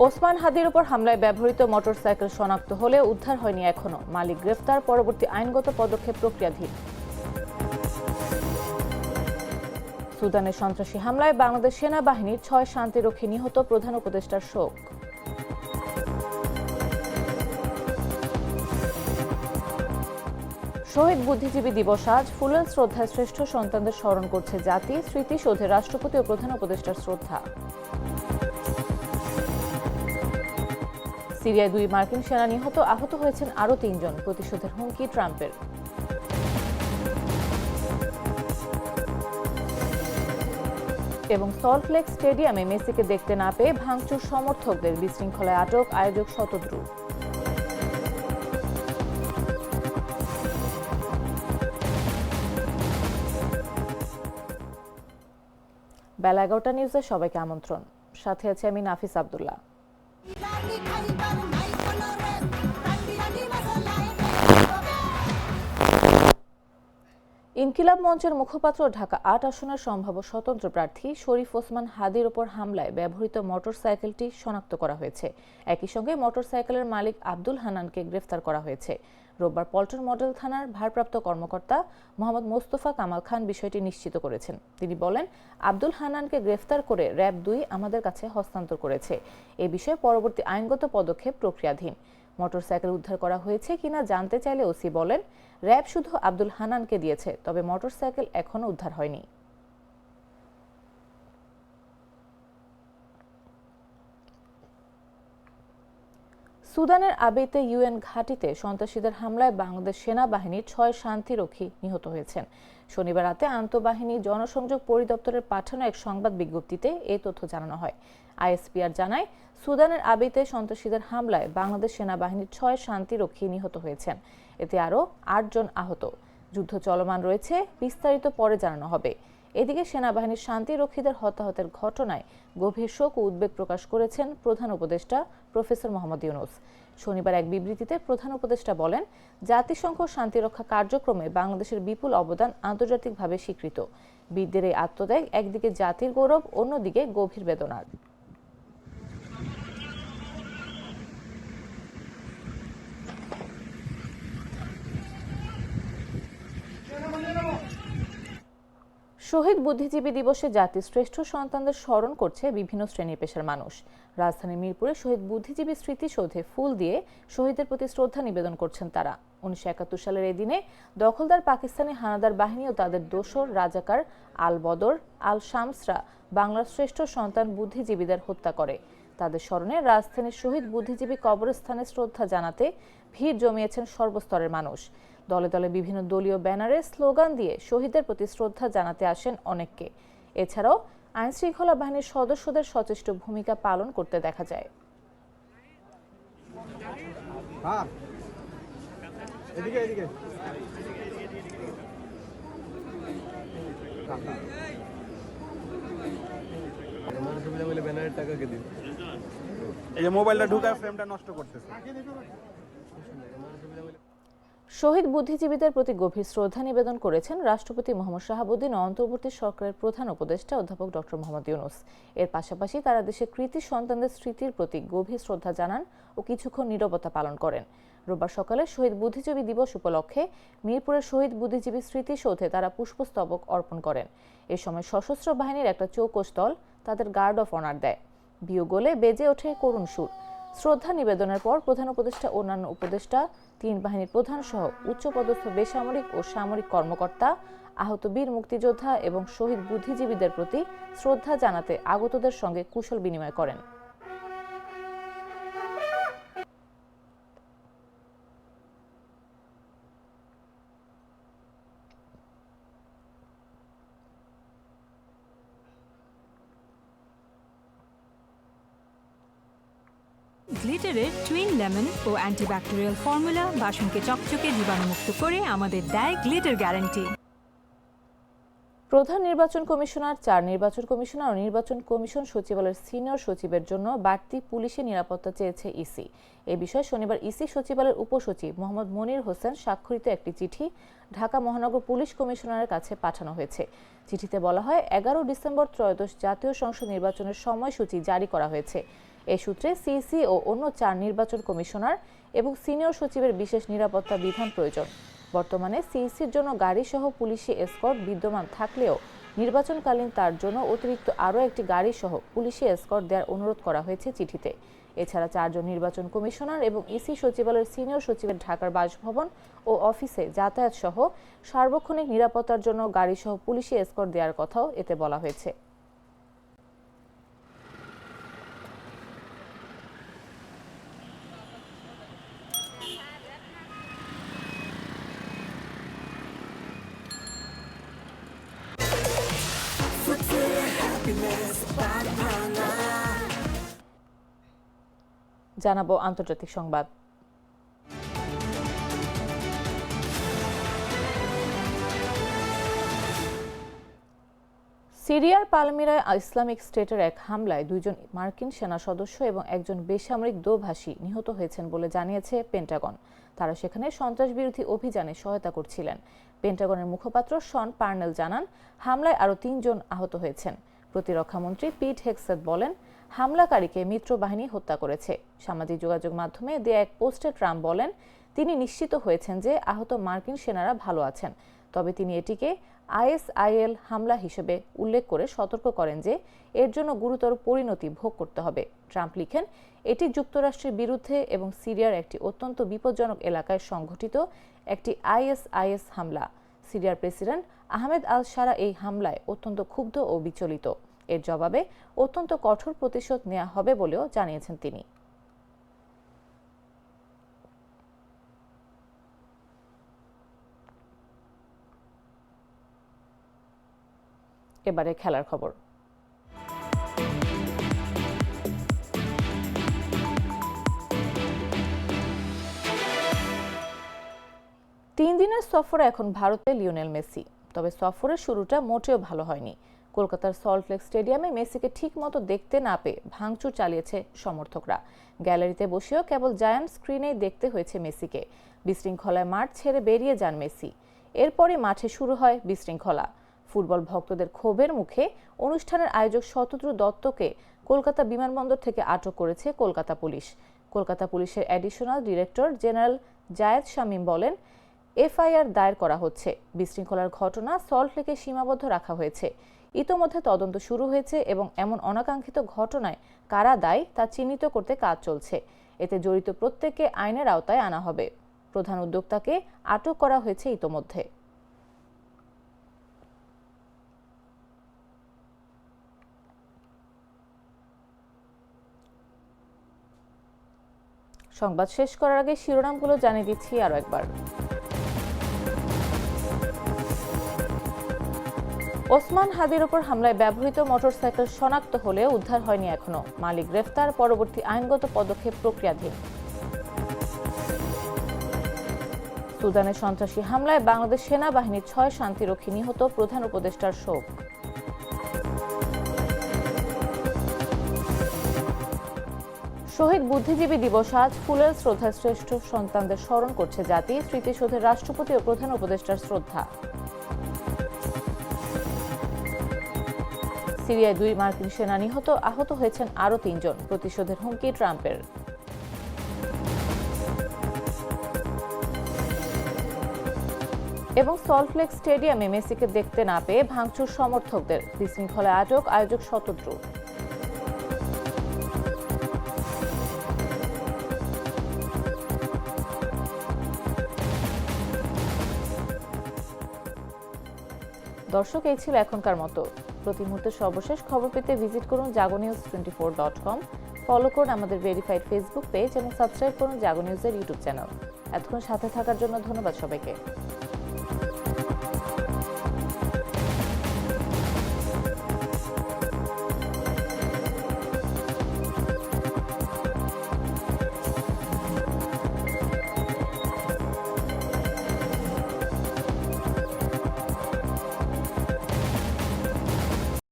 ওসমান হাদির উপর হামলায় ব্যবহৃত মোটরসাইকেল শনাক্ত হলে উদ্ধার হয়নি এখনো। মালিক গ্রেফতার, পরবর্তী আইনগত পদক্ষেপ প্রক্রিয়াধীন। সুদানের সন্ত্রাসী হামলায় বাংলাদেশ সেনাবাহিনীর 6 শান্তিরক্ষী নিহত, প্রধান উপদেষ্টার শোক। শহীদ বুদ্ধিজীবী দিবস আজ। ফুলেল শ্রদ্ধায় শ্রেষ্ঠ সন্তানদের স্মরণ করছে জাতি। স্মৃতিসৌধে রাষ্ট্রপতি ও প্রধান উপদেষ্টার শ্রদ্ধা। সিরিয়ায় 2 মার্কিন সেনা নিহত, আহত হয়েছেন আরও 3 জন। প্রতিশোধের হুমকি ট্রাম্পের। এবং সল্টলেক স্টেডিয়ামে মেসিকে দেখতে না পেয়ে ভাঙচুর সমর্থকদের, বিশৃঙ্খলায় আটক আয়োজক শতদ্রু। বেলা 11টা নিউজে সবাইকে আমন্ত্রণ। সাথে আছে আমি নাফিস আব্দুল্লাহ। ইনকিলাব মঞ্চের মুখপাত্র ঢাকা 8 আসনের সম্ভাব্য স্বতন্ত্র প্রার্থী শরীফ ওসমান হাদির ওপর হামলায় ব্যবহৃত মোটরসাইকেলটি শনাক্ত করা হয়েছে। একই সঙ্গে মোটরসাইকেলের মালিক আব্দুল হান্নানকে গ্রেফতার করা হয়েছে। রোববার পল্টন মডেল থানার ভারপ্রাপ্ত কর্মকর্তা মোহাম্মদ মোস্তফা কামাল খান বিষয়টি নিশ্চিত করেছেন। তিনি বলেন, আব্দুল হান্নানকে গ্রেফতার করে র‍্যাব 2 আমাদের কাছে হস্তান্তর করেছে। এ বিষয়ে পরবর্তী আইনগত পদক্ষেপ প্রক্রিয়াধীন। মোটরসাইকেল উদ্ধার করা হয়েছে কিনা জানতে চাইলে ওসি বলেন, র‍্যাব শুধু আব্দুল হান্নানকে দিয়েছে, তবে মোটরসাইকেল এখনো উদ্ধার হয়নি। সুদানের আবেইতে ইউএন ঘাঁটিতে সন্ত্রাসীদের হামলায় বাংলাদেশ সেনাবাহিনীর 6 শান্তিরক্ষী নিহত হয়েছেন। শনিবার রাতে আন্তঃবাহিনী জনসংযোগ পরিদপ্তরের পাঠানো এক সংবাদ বিজ্ঞপ্তিতে এই তথ্য জানানো হয়। আইএসপিআর জানায়, সুদানের আবেইতে সন্ত্রাসীদের হামলায় বাংলাদেশ সেনাবাহিনীর 6 শান্তিরক্ষী নিহত হয়েছেন। এতে আরও 8 জন আহত। যুদ্ধ চলমান রয়েছে, বিস্তারিত পরে জানানো হবে। এদিকে সেনাবাহিনীর শান্তিরক্ষীদের হতাহতের ঘটনায় গভীর শোক ও উদ্বেগ প্রকাশ করেছেন প্রধান উপদেষ্টা প্রফেসর মোহাম্মদ ইউনূস। শনিবার এক বিবৃতিতে প্রধান উপদেষ্টা বলেন, জাতিসংঘ শান্তিরক্ষা কার্যক্রমে বাংলাদেশের বিপুল অবদান আন্তর্জাতিকভাবে স্বীকৃত। বীরদের এই আত্মত্যাগ একদিকে জাতির গৌরব, অন্যদিকে গভীর বেদনার। শহীদ বুদ্ধিজীবী দিবসে জাতির শ্রেষ্ঠ সন্তানদের স্মরণ করছে বিভিন্ন শ্রেণী পেশার মানুষ। রাজধানীর মিরপুরে শহীদ বুদ্ধিজীবী স্মৃতিসৌধে ফুল দিয়ে শহীদদের প্রতি শ্রদ্ধা নিবেদন করছেন তারা। 1971 সালের এই দিনে দখলদার পাকিস্তানি হানাদার বাহিনী ও তাদের দোসর রাজাকার আল বদর, আল শামসরা বাংলার শ্রেষ্ঠ সন্তান বুদ্ধিজীবীদের হত্যা করে। তাদের স্মরণে রাজধানীর শহীদ বুদ্ধিজীবী কবরস্থানে শ্রদ্ধা জানাতে ভিড় জমিয়েছেন সর্বস্তরের মানুষ। দলে দলে বিভিন্ন দলীয় ব্যানারে স্লোগান দিয়ে শহীদদের প্রতি শ্রদ্ধা জানাতে আসেন অনেককে। এছাড়াও আইনশৃঙ্খলা বাহিনীর সদস্যদের সচেষ্ট ভূমিকা পালন করতে দেখা যায়। এই যে মোবাইলটা ঢুকায় ফ্রেমটা নষ্ট করতেছে। শহীদ বুদ্ধিজীবীদের প্রতি গভীর শ্রদ্ধা নিবেদন করেছেন রাষ্ট্রপতি মোহাম্মদ শাহাবুদ্দিন ও অন্তর্বর্তী সরকারের প্রধান উপদেষ্টা অধ্যাপক ডক্টর মোহাম্মদ ইউনূস। এর পাশাপাশি তারা দেশের কৃতী সন্তানদের স্মৃতির প্রতি গভীর শ্রদ্ধা জানান ও কিছুক্ষণ নীরবতা পালন করেন। রোববার সকালে শহীদ বুদ্ধিজীবী দিবস উপলক্ষে মিরপুরের শহীদ বুদ্ধিজীবী স্মৃতিসৌধে তারা পুষ্পস্তবক অর্পণ করেন। এ সময় সশস্ত্র বাহিনীর একটা চৌকস দল তাদের গার্ড অফ অনার দেয়। বিয়োগলে বেজে ওঠে করুণ সুর। শ্রদ্ধা নিবেদনের পর প্রধান উপদেষ্টা, অন্যান্য উপদেষ্টা, 3 বাহিনীর প্রধান সহ উচ্চপদস্থ বেসামরিক ও সামরিক কর্মকর্তা আহত বীর মুক্তিযোদ্ধা এবং শহীদ বুদ্ধিজীবীদের প্রতি শ্রদ্ধা জানাতে আগতদের সঙ্গে কুশল বিনিময় করেন। গ্লিটারের টুইন লেমন ও অ্যান্টিব্যাকটেরিয়াল ফর্মুলা বাসনকে চকচকে জীবাণুমুক্ত করে আমাদের দেয় গ্লিটার গ্যারান্টি। প্রধান নির্বাচন কমিশনার, 4 নির্বাচন কমিশনার ও নির্বাচন কমিশন সচিবালয়ের সিনিয়র সচিবের জন্য বাড়তি পুলিশি নিরাপত্তা চেয়েছে ইসি। এ বিষয়ে শনিবার ইসি সচিবালয়ের উপসচিব মোহাম্মদ মনির হোসেন স্বাক্ষরিত একটি চিঠি ঢাকা মহানগর পুলিশ কমিশনারের কাছে পাঠানো হয়েছে। চিঠিতে বলা হয়, 11 ডিসেম্বর ত্রয়োদশ জাতীয় সংসদ নির্বাচনের সময়সূচি জারি করা হয়েছে। এ সূত্রে সিইসি ও অন্য 4 নির্বাচন কমিশনার এবং সিনিয়র সচিবের বিশেষ নিরাপত্তা বিধান প্রয়োজন। বর্তমানে সিইসির জন্য গাড়িসহ পুলিশি এসকর্ট বিদ্যমান থাকলেও নির্বাচনকালীন তার জন্য অতিরিক্ত আরও একটি গাড়িসহ পুলিশি এসকর্ট দেওয়ার অনুরোধ করা হয়েছে চিঠিতে। এছাড়া 4 জন নির্বাচন কমিশনার এবং ইসি সচিবালয়ের সিনিয়র সচিবের ঢাকার বাসভবন ও অফিসে যাতায়াত সহ সার্বক্ষণিক নিরাপত্তার জন্য গাড়িসহ পুলিশি এসকর্ট দেওয়ার কথাও এতে বলা হয়েছে। জানাবো আন্তর্জাতিক সংবাদ। সিরিয়ার পালমিরায় ইসলামিক স্টেটের এক হামলায় 2 জন মার্কিন সেনা সদস্য এবং একজন বেসামরিক দোভাষী নিহত হয়েছেন বলে জানিয়েছে পেন্টাগন। তারা সেখানে সন্ত্রাসবিরোধী অভিযানে সহায়তা করছিলেন। পেন্টাগনের মুখপাত্র শন পার্নেল জানান, হামলায় আরও 3 জন আহত হয়েছেন। প্রতিরক্ষামন্ত্রী পিট হেগসেথ বলেন, হামলাকারীকে মিত্রবাহিনী হত্যা করেছে। সামাজিক যোগাযোগ মাধ্যমে দেয়া এক পোস্টে ট্রাম্প বলেন, তিনি নিশ্চিত হয়েছেন যে আহত মার্কিন সেনারা ভালো আছেন, তবে তিনি এটিকে আইএসআইএল হামলা হিসেবে উল্লেখ করে সতর্ক করেন যে এর জন্য গুরুতর পরিণতি ভোগ করতে হবে। ট্রাম্প লিখেন, এটি যুক্তরাষ্ট্রের বিরুদ্ধে এবং সিরিয়ার একটি অত্যন্ত বিপজ্জনক এলাকায় সংঘটিত একটি আইএসআইএস হামলা। সিরিয়ার প্রেসিডেন্ট আহমেদ আল সারা এই হামলায় অত্যন্ত ক্ষুব্ধ ও বিচলিত। এর জবাবে অত্যন্ত কঠোর প্রতিশোধ নেওয়া হবে বলেও জানিয়েছেন তিনি। এবারে খেলার খবর। 3 দিনের সফরে এখন ভারতে লিওনেল মেসি। তবে সফরের শুরুটা মোটেও ভালো হয়নি। কলকাতার সল্টলেক স্টেডিয়ামে মেসিকে ঠিকমতো দেখতে না পেয়ে ভাঙচুর চালিয়েছে সমর্থকরা। গ্যালারিতে বসেও কেবল জায়ান্ট স্ক্রিনেই দেখতে হয়েছে মেসিকে। বিশৃঙ্খলায় মাঠ ছেড়ে বেরিয়ে যান মেসি। এরপরই মাঠে শুরু হয় বিশৃঙ্খলা। ফুটবল ভক্তদের ক্ষোভের মুখে অনুষ্ঠানের আয়োজক শতদ্রু দত্তকে কলকাতা বিমানবন্দর থেকে আটক করেছে কলকাতা পুলিশ। কলকাতা পুলিশের অ্যাডিশনাল ডিরেক্টর জেনারেল জায়েদ শামীম বলেন, এফআইআর দায়ের করা হচ্ছে। বিশৃঙ্খলার ঘটনা সল্টলেকে সীমাবদ্ধ রাখা হয়েছে। ইতোমধ্যে তদন্ত শুরু হয়েছে এবং এমন অনাকাঙ্ক্ষিত ঘটনায় কারা দায়ী তা চিহ্নিত করতে কাজ চলছে। এতে জড়িত প্রত্যেককে আইনের আওতায় আনা হবে। প্রধান উদ্যোক্তাকে আটক করা হয়েছে ইতোমধ্যে। সংবাদ শেষ করার আগে শিরোনামগুলো জানিয়ে দিচ্ছি আরও একবার। ওসমান হাদির ওপর হামলায় ব্যবহৃত মোটরসাইকেল শনাক্ত হলেও উদ্ধার হয়নি এখনো। মালিক গ্রেফতার, পরবর্তী আইনগত পদক্ষেপ প্রক্রিয়াধীন। সুদানে সন্ত্রাসী হামলায় বাংলাদেশ সেনাবাহিনীর 6 শান্তিরক্ষী নিহত, প্রধান উপদেষ্টার শোক। শহীদ বুদ্ধিজীবী দিবস আজ। ফুলের শ্রদ্ধায় শ্রেষ্ঠ সন্তানদের স্মরণ করছে জাতি। স্মৃতিসৌধে রাষ্ট্রপতি ও প্রধান উপদেষ্টার শ্রদ্ধা। সিরিয়ায় 2 মার্কিন সেনা নিহত, আহত হয়েছেন আরও 3 জন। প্রতিশোধের হুমকি ট্রাম্পের। এবং সল্টলেক স্টেডিয়ামে মেসিকে দেখতে না পেয়ে ভাঙচুর সমর্থকদের। বিশৃঙ্খলায় আটক আয়োজক শতদ্রু। দর্শক, এই ছিল এখনকার মতো। প্রতি মুহূর্তে সর্বশেষ খবর পেতে ভিজিট করুন jagonews24.com। ফলো করুন আমাদের ভেরিফাইড ফেসবুক পেজ এবং সাবস্ক্রাইব করুন জাগো নিউজের ইউটিউব চ্যানেল। এতক্ষণ সাথে থাকার জন্য ধন্যবাদ সবাইকে।